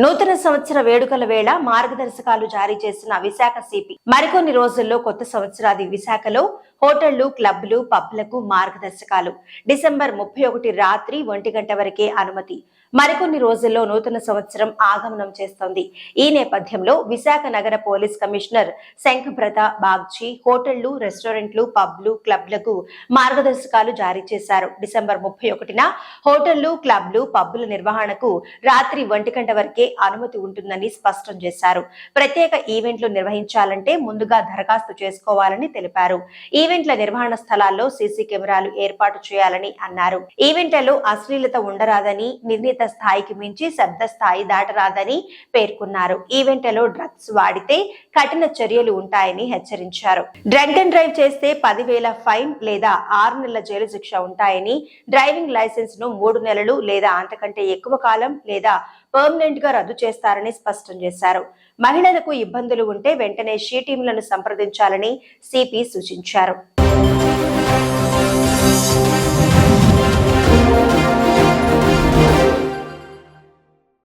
నూతన సంవత్సర వేడుకల వేళ మార్గదర్శకాలు జారీ చేసిన విశాఖ సిపి మరికొన్ని రోజుల్లో కొత్త సంవత్సరాది విశాఖలో హోటళ్లు, క్లబ్లు, పబ్లకు మార్గదర్శకాలు. డిసెంబర్ 31 రాత్రి 1 గంట వరకే అనుమతి. మరికొన్ని రోజుల్లో నూతన సంవత్సరం ఆగమనం చేస్తోంది. ఈ నేపథ్యంలో విశాఖ నగర పోలీస్ కమిషనర్ శంఖబ్రత బాగ్చి హోటళ్లు, రెస్టారెంట్లు, పబ్లు, క్లబ్లకు మార్గదర్శకాలు జారీ చేశారు. డిసెంబర్ 31న హోటళ్లు, క్లబ్లు, పబ్ల నిర్వహణకు రాత్రి 1 గంట వరకే అనుమతి ఉంటుందని స్పష్టం చేశారు. ప్రత్యేక ఈవెంట్లు నిర్వహించాలంటే ముందుగా దరఖాస్తు చేసుకోవాలని తెలిపారు. ఈవెంట్ల నిర్వహణ స్థలాల్లో సీసీ కెమెరాలు ఏర్పాటు చేయాలని అన్నారు. ఈవెంట్లలో అశ్లీలత ఉండరాదని, నిర్ణీత స్థాయికి మించి శబ్ద స్థాయి దాటరాదని పేర్కొన్నారు. ఈవెంట్లలో డ్రగ్స్ వాడితే కఠిన చర్యలు ఉంటాయని హెచ్చరించారు. డ్రంక్ అండ్ డ్రైవ్ చేస్తే 10,000 ఫైన్ లేదా 6 నెలల జైలు శిక్ష ఉంటాయని, డ్రైవింగ్ లైసెన్స్ ను 3 నెలలు లేదా అంతకంటే ఎక్కువ కాలం లేదా పర్మనెంట్ గా రద్దు చేస్తారని స్పష్టం చేశారు. మహిళలకు ఇబ్బందులు ఉంటే వెంటనే షీ టీంలను సంప్రదించాలని సిపి సూచించారు.